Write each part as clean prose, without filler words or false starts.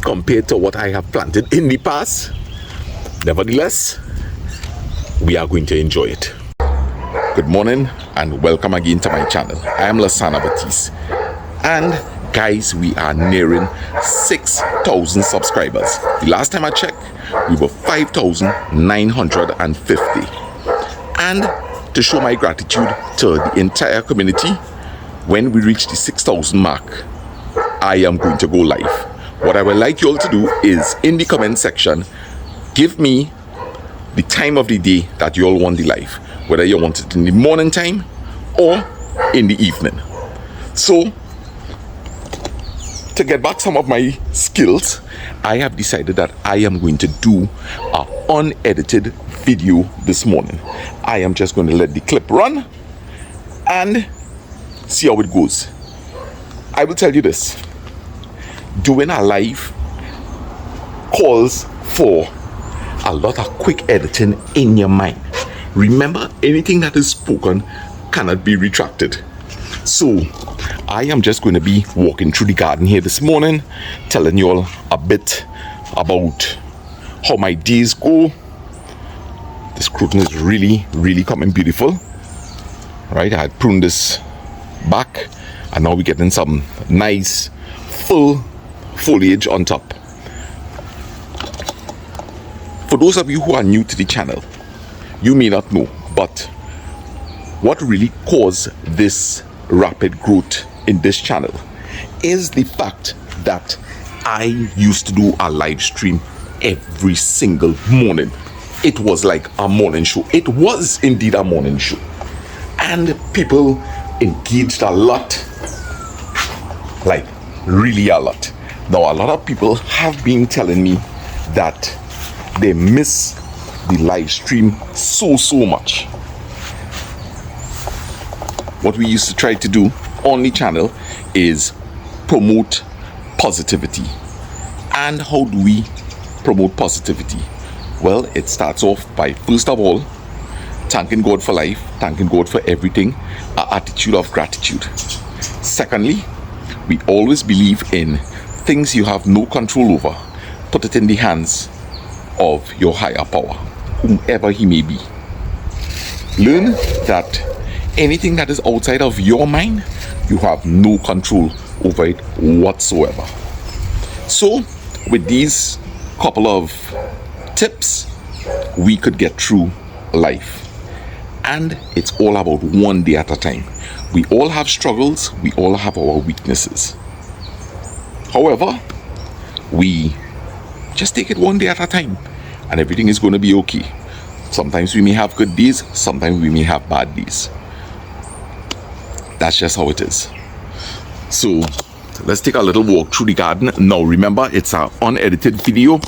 compared to what I have planted in the past. Nevertheless, we are going to enjoy it. Good morning and welcome again to my channel. I am Lasana Batiste, and guys, we are nearing 6,000 subscribers. The last time I checked, we were 5,950. And to show my gratitude to the entire community, when we reach the 6,000 mark, I am going to go live. What I would like you all to do is, in the comment section, give me the time of the day that you all want the live, whether you want it in the morning time or in the evening. So, to get back some of my skills, I have decided that I am going to do an unedited video this morning. I am just going to let the clip run and see how it goes. I will tell you this: doing a live calls for a lot of quick editing in your mind. Remember, anything that is spoken cannot be retracted. So I am just going to be walking through the garden here this morning, telling you all a bit about how my days go. This croton is really coming beautiful. Right, I had pruned this back and now we're getting some nice full foliage on top. For those of you who are new to the channel, you may not know, but what really caused this rapid growth in this channel is the fact that I used to do a live stream every single morning. It was like a morning show. It was indeed a morning show, and people engaged a lot, like really a lot. Now, a lot of people have been telling me that they miss the live stream so much. What we used to try to do on the channel is promote positivity. And how do we promote positivity? Well, it starts off by, first of all, thanking God for life, thanking God for everything, an attitude of gratitude. Secondly, we always believe in things you have no control over. Put it in the hands of your higher power, whomever he may be. Learn that anything that is outside of your mind, you have no control over it whatsoever. So, with these couple of tips, we could get through life. And it's all about one day at a time. We all have struggles, we all have our weaknesses. However, we just take it one day at a time and everything is going to be okay. Sometimes we may have good days, sometimes we may have bad days. That's just how it is. So let's take a little walk through the garden. Now remember, it's an unedited video,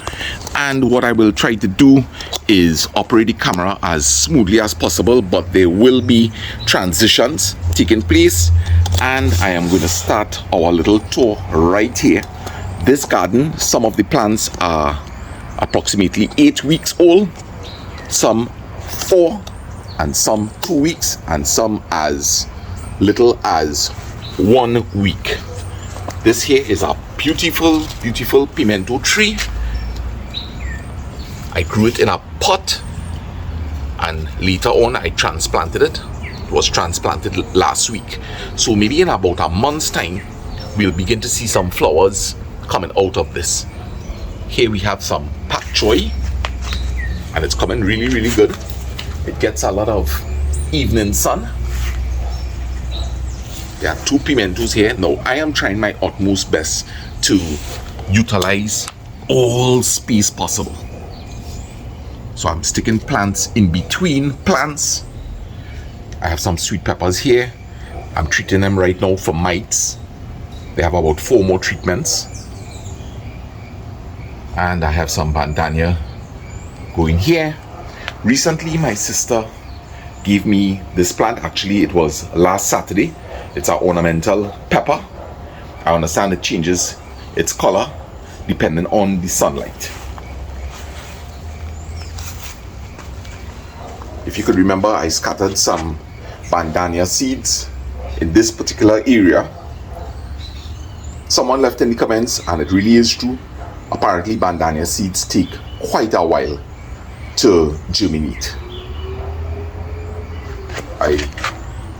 and what I will try to do is operate the camera as smoothly as possible, but there will be transitions taking place, and I am going to start our little tour right here. This garden, some of the plants are approximately 8 weeks old, some 4, and some 2 weeks, and some as little as 1 week. This here is a beautiful pimento tree. I grew it in a pot and later on I transplanted it. It was transplanted last week. So maybe in about a month's time, we'll begin to see some flowers coming out of this. Here we have some pak choi, and it's coming really good. It gets a lot of evening sun. There are 2 pimentos here. Now I am trying my utmost best to utilize all space possible. So I'm sticking plants in between plants. I have some sweet peppers here. I'm treating them right now for mites. They have about 4 more treatments. And I have some bandania going here. Recently my sister gave me this plant. Actually, it was last Saturday. It's an ornamental pepper. I understand it changes its color depending on the sunlight. If you could remember, I scattered some bandania seeds in this particular area. Someone left in the comments, and it really is true, apparently bandania seeds take quite a while to germinate. I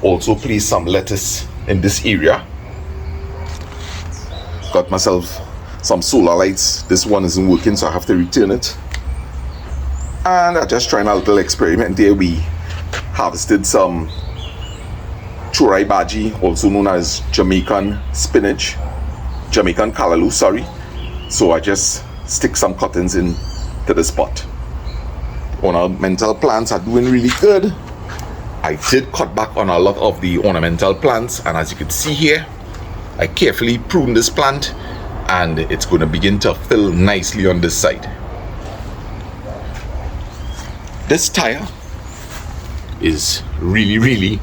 also placed some lettuce in this area. Got myself some solar lights. This one isn't working, so I have to return it. And I'm just trying a little experiment there. We harvested some churai bhaji, also known as Jamaican spinach, Jamaican callaloo, sorry. So I just stick some cuttings in to the spot. Ornamental plants are doing really good. I did cut back on a lot of the ornamental plants, and as you can see here, I carefully pruned this plant and it's going to begin to fill nicely on this side. This tire is really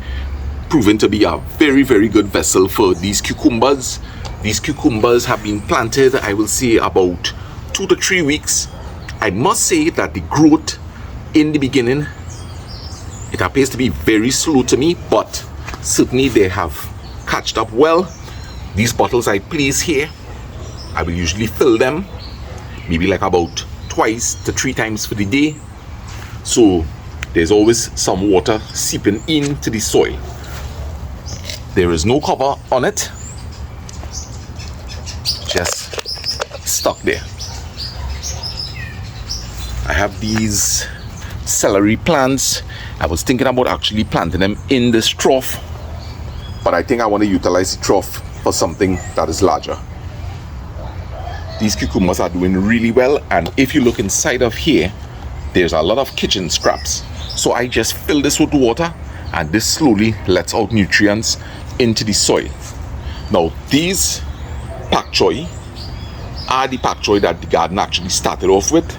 proven to be a very good vessel for these cucumbers. These cucumbers have been planted, I will say, about 2 to 3 weeks. I must say that the growth in the beginning, it appears to be very slow to me, but certainly they have catched up well. These bottles I place here, I will usually fill them maybe like about 2 to 3 times for the day. So there's always some water seeping into the soil. There is no cover on it, just stuck there. I have these celery plants. I was thinking about actually planting them in this trough, but I think I want to utilize the trough for something that is larger. These cucumbers are doing really well, and if you look inside of here, there's a lot of kitchen scraps. So I just fill this with water, and this slowly lets out nutrients into the soil. Now these pak choy are the pak choy that the garden actually started off with.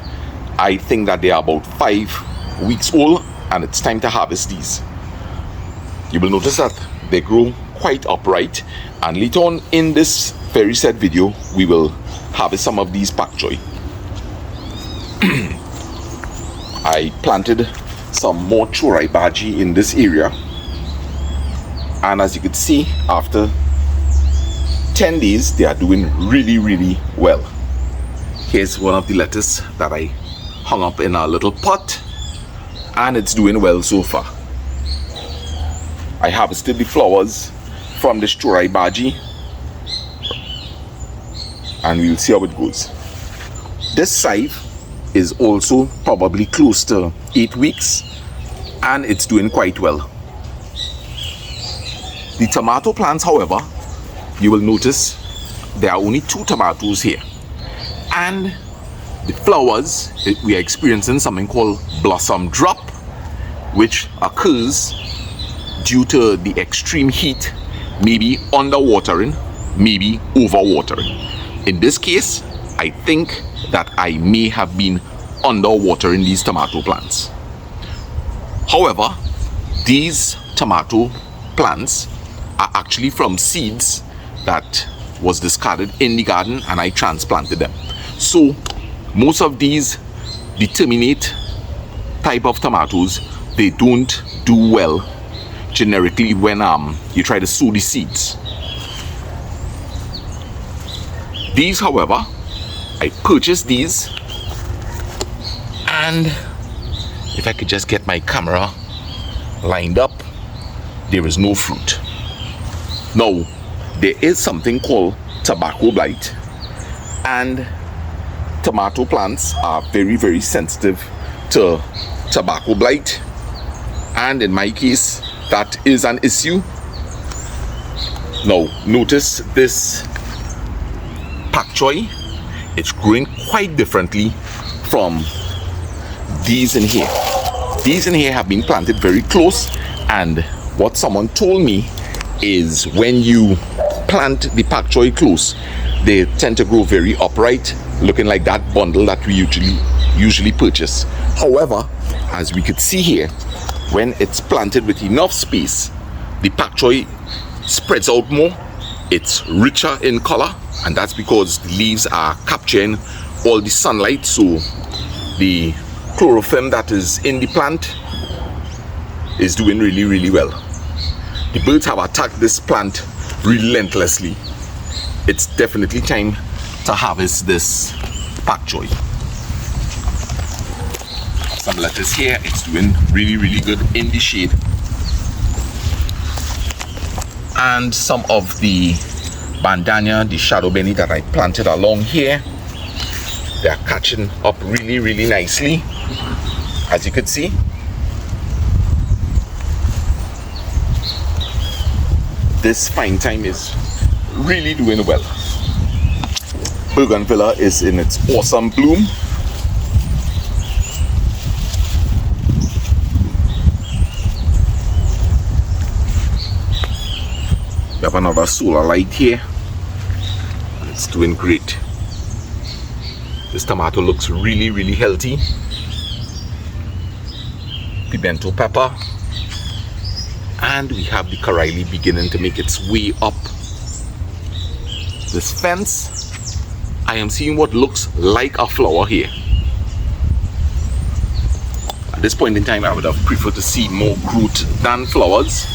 I think that they are about 5 weeks old, and it's time to harvest these. You will notice that they grow quite upright, and later on in this very said video we will harvest some of these pak choy. I planted some more churai bhaji in this area, and as you can see, after 10 days they are doing really well. Here's one of the lettuce that I hung up in a little pot, and it's doing well so far. I harvested the flowers from this churai bhaji, and we'll see how it goes. This side is also probably close to 8 weeks, and it's doing quite well. The tomato plants, however, you will notice there are only 2 tomatoes here, and the flowers, we are experiencing something called blossom drop, which occurs due to the extreme heat, maybe underwatering, maybe overwatering. In this case, I think that I may have been underwatering these tomato plants. However, these tomato plants are actually from seeds that was discarded in the garden, and I transplanted them. So most of these determinate type of tomatoes, they don't do well generically when you try to sow the seeds. These, however, I purchased these, and if I could just get my camera lined up, there is no fruit. Now, there is something called tobacco blight, and tomato plants are very sensitive to tobacco blight, and in my case, that is an issue. Now, notice this pak choy, it's growing quite differently from these in here. These in here have been planted very close, and what someone told me is when you plant the pak choy close, they tend to grow very upright, looking like that bundle that we usually purchase. However, as we could see here, when it's planted with enough space, the pak choy spreads out more, it's richer in color, and that's because the leaves are capturing all the sunlight, so the chlorophyll that is in the plant is doing really well. The birds have attacked this plant relentlessly. It's definitely time to harvest this pak choy. Some lettuce here, it's doing really, really good in the shade. And some of the bandania, the shadow benny that I planted along here, they are catching up really, really nicely, as you can see. This fine thyme is really doing well. Bougainvillea is in its awesome bloom. We have another solar light here, and it's doing great. This tomato looks really, really healthy. Pimento pepper, and we have the Karaili beginning to make its way up this fence. I am seeing what looks like a flower here. At this point in time, I would have preferred to see more growth than flowers.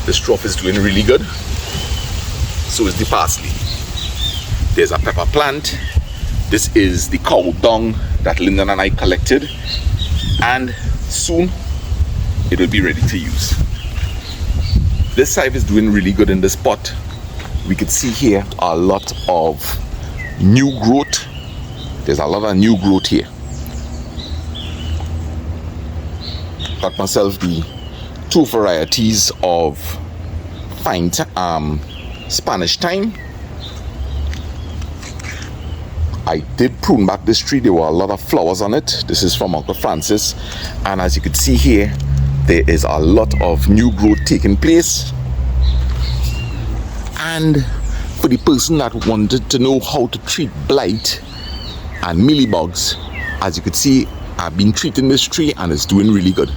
This trough is doing really good. So is the parsley. There's a pepper plant. This is the cow dung that Lyndon and I collected, and soon it will be ready to use. This side is doing really good in this pot. We could see here a lot of new growth. There's a lot of new growth here. Got myself the 2 varieties of fine Spanish thyme. I did prune back this tree. There were a lot of flowers on it. This is from Uncle Francis, and as you can see here, there is a lot of new growth taking place. And for the person that wanted to know how to treat blight and mealybugs, as you can see, I've been treating this tree and it's doing really good.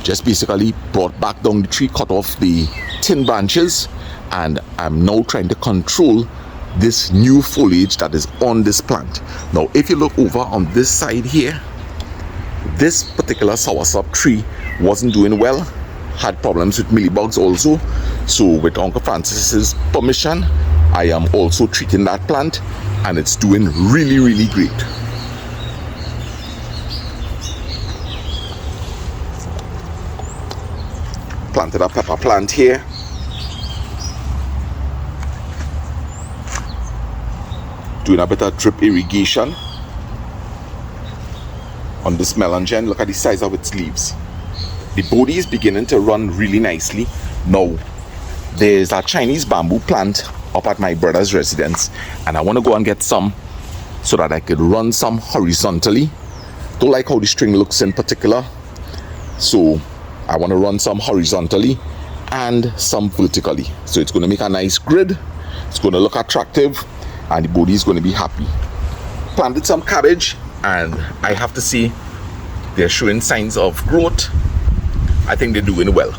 Just basically brought back down the tree, cut off the thin branches, and I'm now trying to control this new foliage that is on this plant. Now if you look over on this side here, this particular soursop tree wasn't doing well, had problems with mealybugs also. So with Uncle Francis's permission, I am also treating that plant, and it's doing really, really great. Planted a pepper plant here. Doing a bit of drip irrigation on this melangen. Look at the size of its leaves. The body is beginning to run really nicely. Now, there's a Chinese bamboo plant up at my brother's residence, and I want to go and get some so that I could run some horizontally. Don't like how the string looks in particular, so I want to run some horizontally and some vertically. So it's going to make a nice grid. It's going to look attractive, and the body is going to be happy. Planted some cabbage, and I have to say they're showing signs of growth. I think they're doing well.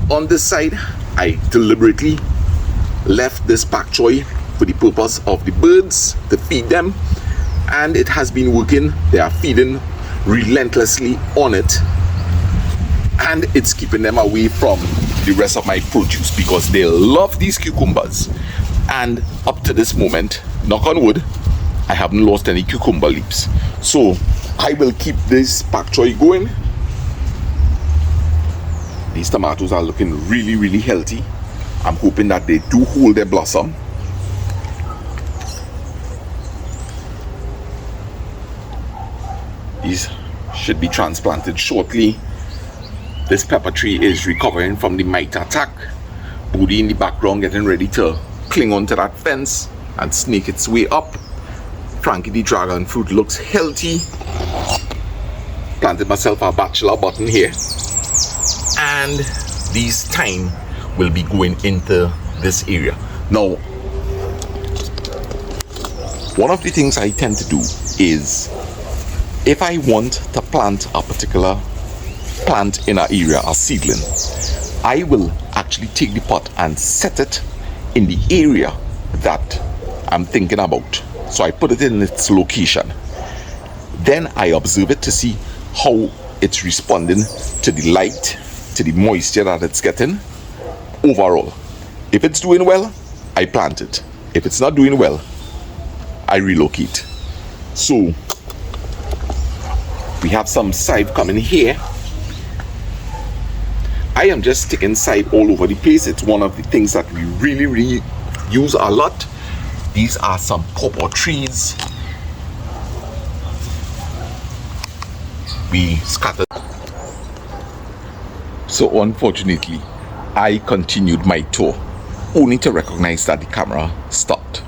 On this side, I deliberately left this pak choy for the purpose of the birds, to feed them, and it has been working. They are feeding relentlessly on it, and it's keeping them away from the rest of my produce because they love these cucumbers. And up to this moment, knock on wood, I haven't lost any cucumber leaves. So I will keep this pak choy going. These tomatoes are looking really, really healthy. I'm hoping that they do hold their blossom. These should be transplanted shortly. This pepper tree is recovering from the mite attack. Booty in the background getting ready to cling onto that fence and snake its way up. Frankie the dragon fruit looks healthy. Planted myself a bachelor button here, and these thyme will be going into this area. Now, one of the things I tend to do is, if I want to plant a particular plant in an area, a seedling, I will actually take the pot and set it in the area that I'm thinking about. So I put it in its location. Then I observe it to see how it's responding to the light, to the moisture that it's getting overall. If it's doing well, I plant it. If it's not doing well, I relocate. So we have some side coming here. I am just sticking side all over the place. It's one of the things that we really use a lot. These are some pawpaw trees. We scattered. So unfortunately, I continued my tour only to recognize that the camera stopped.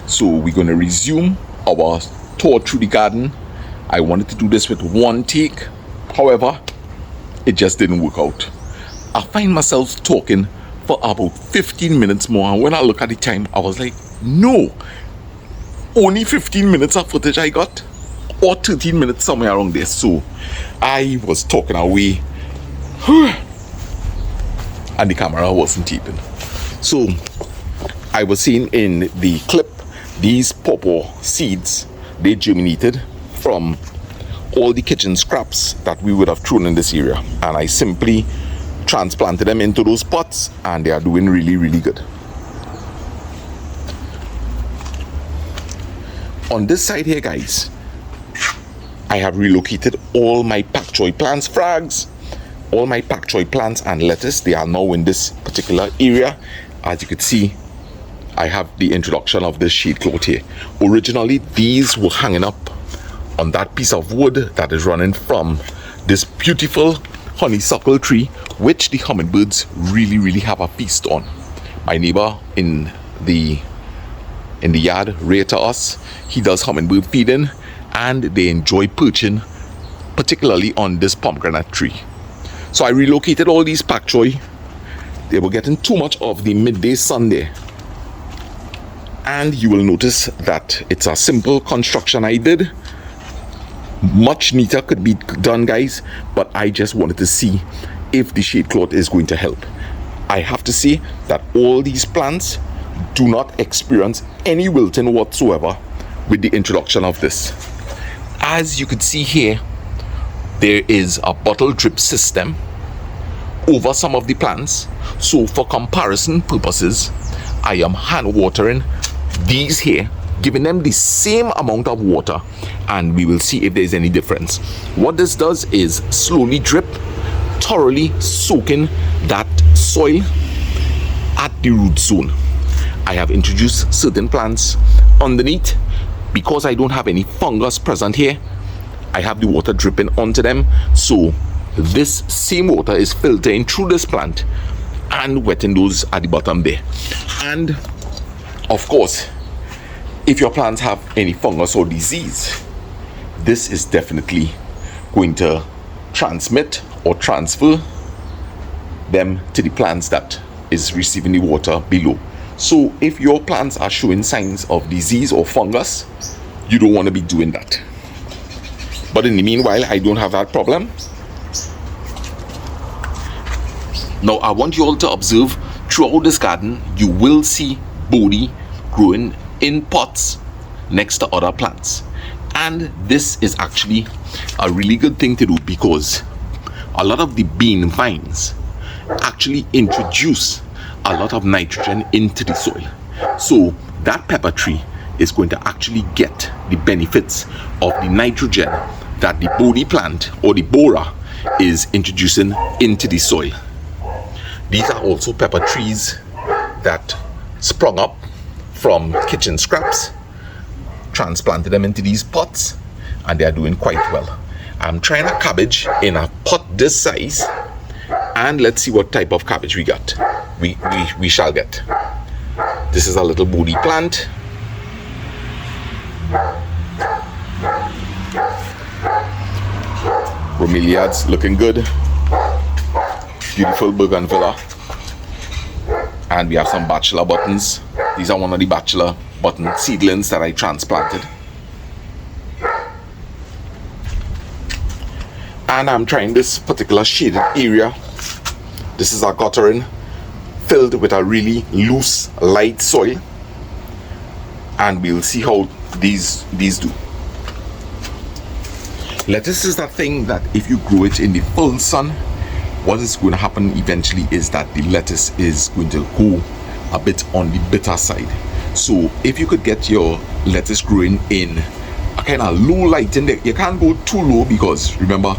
So we're going to resume our tour through the garden. I wanted to do this with one take. However, it just didn't work out. I find myself talking for about 15 minutes more, and when I look at the time, I was like, no, only 15 minutes of footage I got, or 13 minutes, somewhere around there. So I was talking away and the camera wasn't keeping. So I was seeing in the clip, these pawpaw seeds, they germinated from all the kitchen scraps that we would have thrown in this area, and I simply transplanted them into those pots, and they are doing really good. On this side here, guys, I have relocated all my pak choy plants, frags, all my pak choy plants and lettuce. They are now in this particular area. As you can see, I have the introduction of this shade cloth here. Originally, these were hanging up on that piece of wood that is running from this beautiful honeysuckle tree, which the hummingbirds really have a feast on. My neighbor in the yard right to us, he does hummingbird feeding, and they enjoy perching particularly on this pomegranate tree. So I relocated all these pak choy. They were getting too much of the midday sun there, and you will notice that it's a simple construction I did. Much neater could be done, guys, but I just wanted to see if the shade cloth is going to help. I have to say that all these plants do not experience any wilting whatsoever with the introduction of this. As you could see here, there is a bottle drip system over some of the plants. So for comparison purposes, I am hand watering these here, giving them the same amount of water, and we will see if there's any difference. What this does is slowly drip, thoroughly soaking that soil at the root zone. I have introduced certain plants underneath. Because I don't have any fungus present here, I have the water dripping onto them. So this same water is filtering through this plant and wetting those at the bottom there. And of course, if your plants have any fungus or disease, this is definitely going to transmit or transfer them to the plants that is receiving the water below. So if your plants are showing signs of disease or fungus, you don't want to be doing that. But in the meanwhile, I don't have that problem. Now I want you all to observe throughout this garden, you will see bodi growing in pots next to other plants. And this is actually a really good thing to do, because a lot of the bean vines actually introduce a lot of nitrogen into the soil. So that pepper tree is going to actually get the benefits of the nitrogen that the bodi plant or the bora is introducing into the soil. These are also pepper trees that sprung up from kitchen scraps, transplanted them into these pots, and they are doing quite well. I'm trying a cabbage in a pot this size, and let's see what type of cabbage we got. We shall get. This is a little bodi plant. Bromeliads looking good. Beautiful bougainvillea. And we have some bachelor buttons. These are one of the bachelor button seedlings that I transplanted. And I'm trying this particular shaded area. This is a guttering filled with a really loose, light soil. And we'll see how these do. Lettuce is that thing that if you grow it in the full sun, what is going to happen eventually is that the lettuce is going to go a bit on the bitter side. So if you could get your lettuce growing in a kind of low light, and you can't go too low because remember,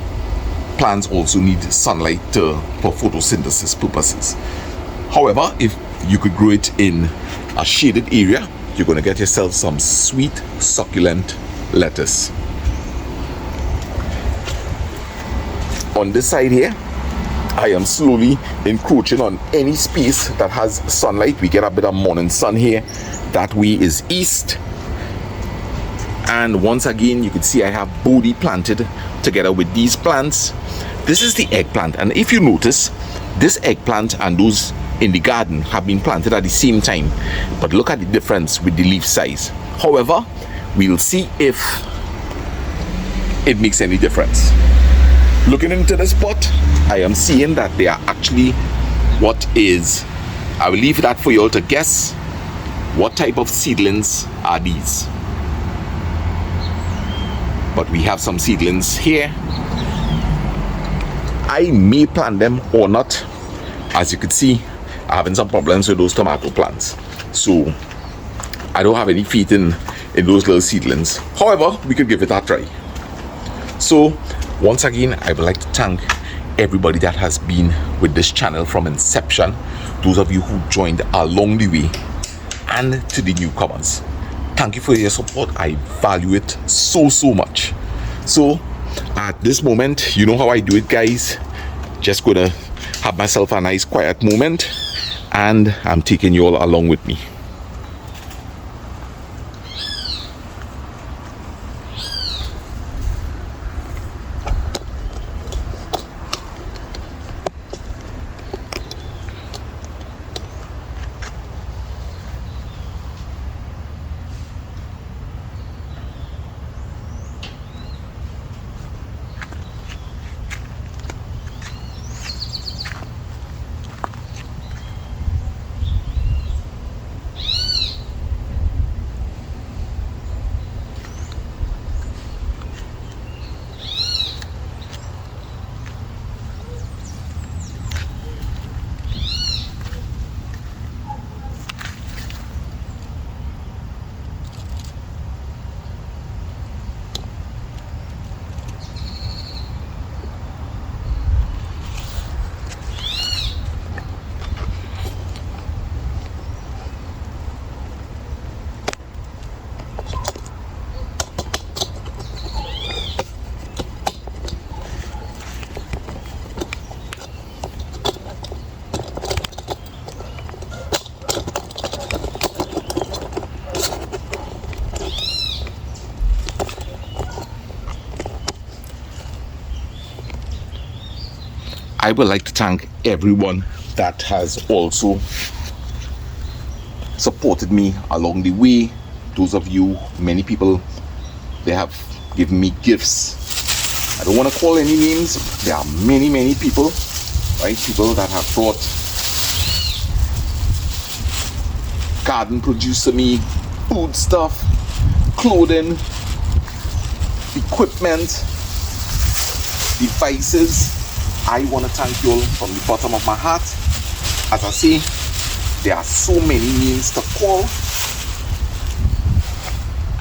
plants also need sunlight for photosynthesis purposes. However, if you could grow it in a shaded area, you're going to get yourself some sweet, succulent lettuce. On this side here, I am slowly encroaching on any space that has sunlight. We get a bit of morning sun here. That way is east. And once again, you can see I have Bodhi planted together with these plants. This is the eggplant. And if you notice, this eggplant and those in the garden have been planted at the same time. But look at the difference with the leaf size. However, we'll see if it makes any difference. Looking into this pot, I am seeing that they are actually I will leave that for you all to guess. What type of seedlings are these? But we have some seedlings here. I may plant them or not. As you can see, I'm having some problems with those tomato plants. So I don't have any faith in those little seedlings. However, we could give it a try. So once again, I would like to thank everybody that has been with this channel from inception, those of you who joined along the way, and to the newcomers. Thank you for your support. I value it so much. So at this moment, you know how I do it, guys. Just gonna have myself a nice quiet moment, and I'm taking you all along with me. I would like to thank everyone that has also supported me along the way. Those of you, many people, they have given me gifts. I don't want to call any names. There are many people, right? People that have brought garden produce to me, food stuff, clothing, equipment, devices. I want to thank you all from the bottom of my heart. As I say, there are so many names to call,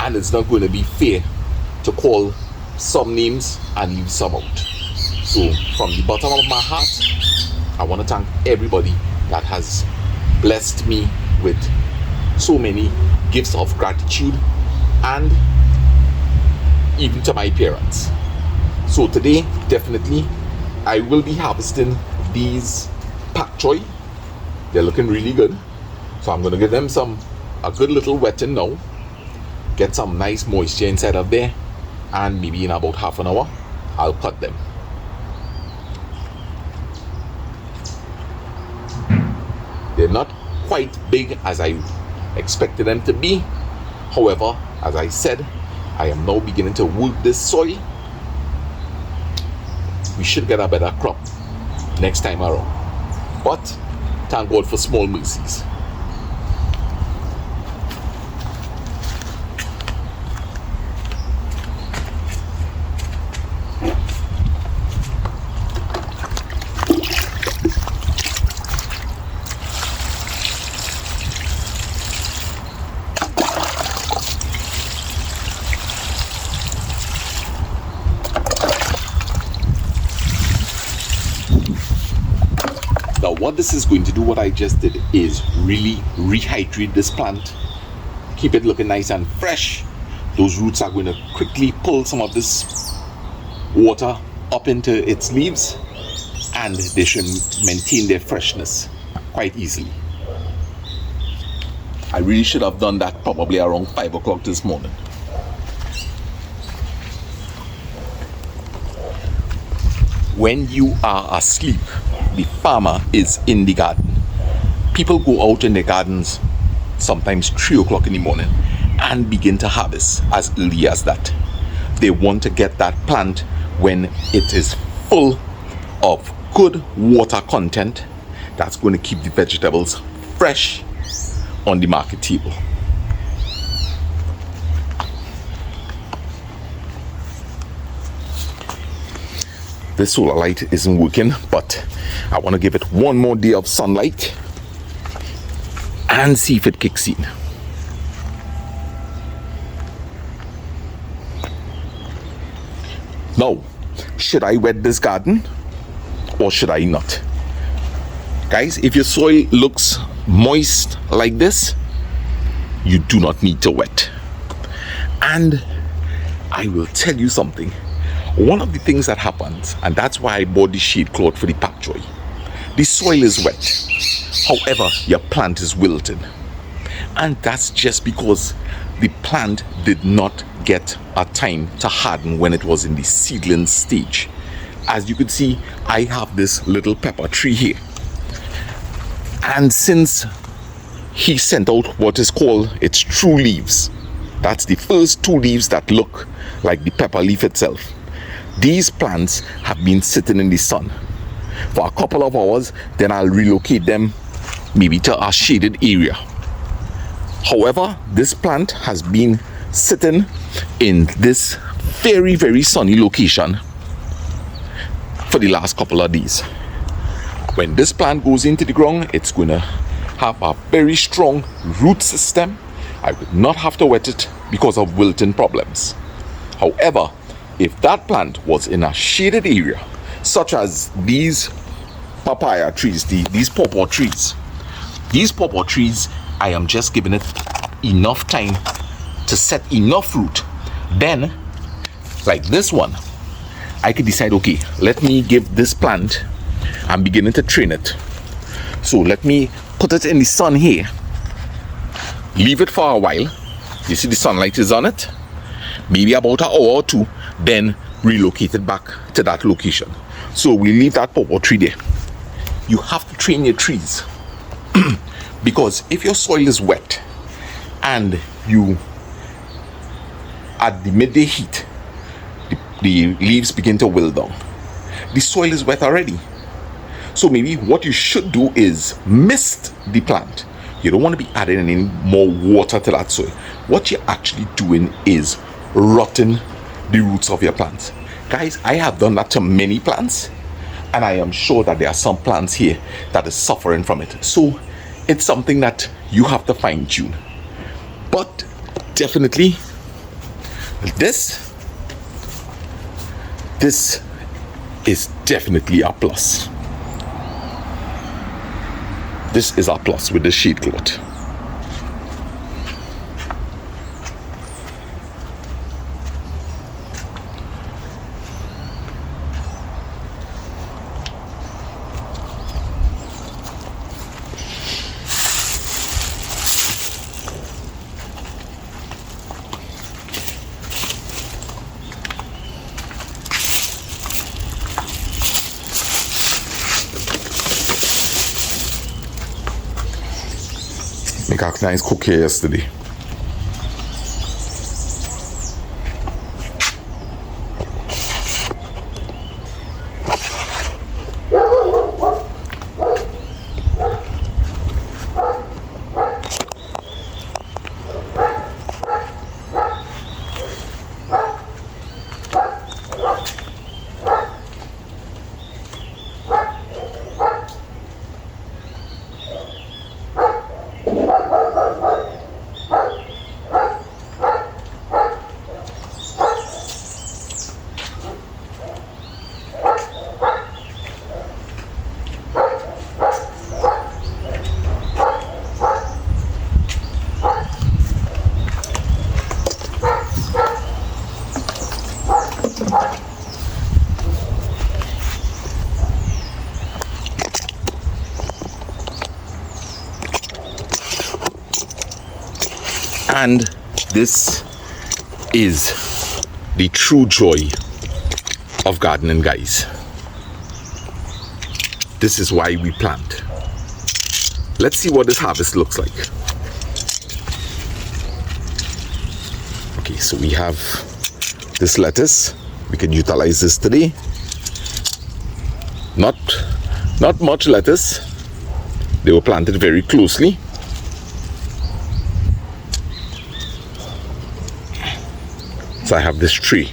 and it's not going to be fair to call some names and leave some out. So from the bottom of my heart, I want to thank everybody that has blessed me with so many gifts of gratitude, and even to my parents. So today, definitely, I will be harvesting these pak choy. They're looking really good. So I'm going to give them a good little wetting now. Get some nice moisture inside of there. And maybe in about half an hour, I'll cut them. They're not quite big as I expected them to be. However, as I said, I am now beginning to work this soil. We should get a better crop next time around. But thank God for small mercies. what this is going to do, what I just did, is really rehydrate this plant, keep it looking nice and fresh. Those roots are going to quickly pull some of this water up into its leaves, and they should maintain their freshness quite easily. I really should have done that probably around 5 o'clock this morning. When you are asleep, the farmer is in the garden. People go out in their gardens sometimes 3 o'clock in the morning and begin to harvest as early as that. They want to get that plant when it is full of good water content that's going to keep the vegetables fresh on the market table. This solar light isn't working, but I want to give it one more day of sunlight and see if it kicks in. Now, should I wet this garden or should I not? Guys, if your soil looks moist like this, you do not need to wet. And I will tell you something. One of the things that happens, and that's why I bought the shade cloth for the pak choi, the soil is wet, however your plant is wilted, and that's just because the plant did not get a time to harden when it was in the seedling stage. As you can see, I have this little pepper tree here, and since he sent out what is called its true leaves, that's the first 2 leaves that look like the pepper leaf itself, these plants have been sitting in the sun for a couple of hours. Then I'll relocate them maybe to a shaded area. However, this plant has been sitting in this very, very sunny location for the last couple of days. When this plant goes into the ground, it's going to have a very strong root system. I would not have to wet it because of wilting problems. However, if that plant was in a shaded area, such as these papaya trees, these pawpaw trees, I am just giving it enough time to set enough root. Then, like this one, I could decide, okay, let me give this plant, I'm beginning to train it. So let me put it in the sun here, leave it for a while. You see the sunlight is on it, maybe about an hour or 2, then relocate it back to that location. So we leave that pawpaw tree there. You have to train your trees because if your soil is wet and you at the midday heat, the leaves begin to wilt down, the soil is wet already. So maybe what you should do is mist the plant. You don't want to be adding any more water to that soil. What you're actually doing is rotting the roots of your plants. Guys, I have done that to many plants, and I am sure that there are some plants here that is suffering from it. So it's something that you have to fine tune. But definitely this is definitely a plus. This is a plus with the shade cloth. Make a nice cook here yesterday. And this is the true joy of gardening, guys. This is why we plant. Let's see what this harvest looks like. Okay, so we have this lettuce. We can utilize this today. Not much lettuce. They were planted very closely. So I have this tree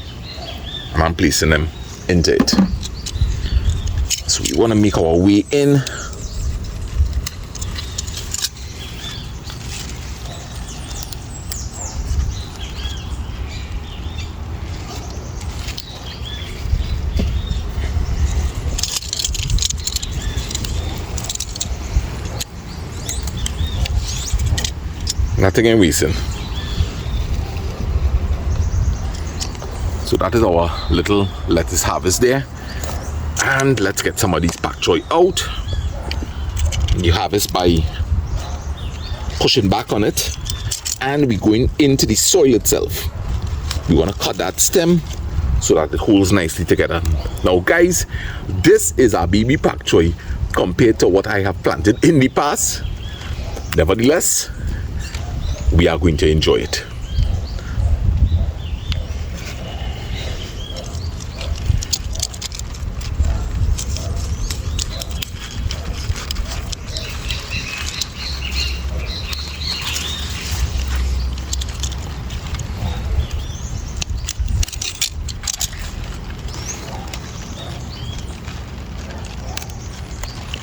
and I'm placing them into it. So we want to make our way in. Nothing in reason. So that is our little lettuce harvest there. And let's get some of these pak choy out. You harvest by pushing back on it, and we're going into the soil itself. We want to cut that stem so that it holds nicely together. Now guys, this is our baby pak choy compared to what I have planted in the past. Nevertheless, we are going to enjoy it.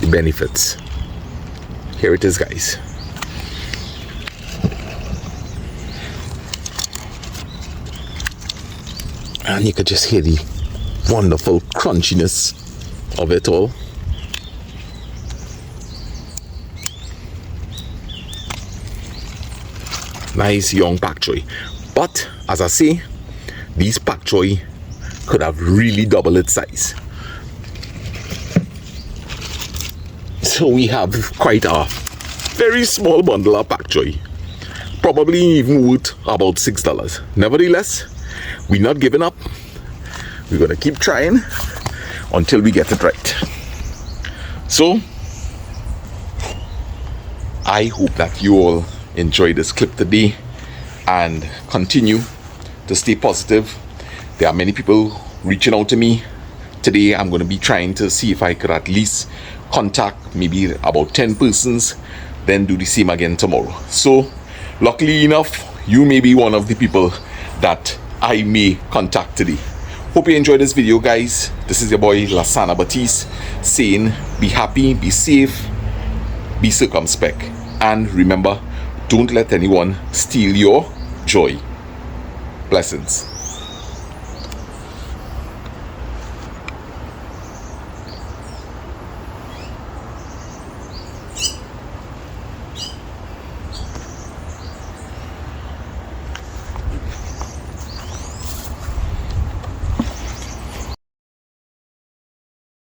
The benefits. Here it is, guys. And you could just hear the wonderful crunchiness of it all. Nice young pak choy. But as I say, these pak choy could have really doubled its size. So we have quite a very small bundle of pak choy. Probably even worth about $6. Nevertheless, we're not giving up. We're gonna keep trying until we get it right. So I hope that you all enjoy this clip today and continue to stay positive. There are many people reaching out to me today. I'm going to be trying to see if I could at least contact maybe about 10 persons, then do the same again tomorrow. So luckily enough, you may be one of the people that I may contact today. Hope you enjoyed this video, guys. This is your boy Lasana Batiste saying be happy, be safe, be circumspect, and remember, don't let anyone steal your joy. Blessings.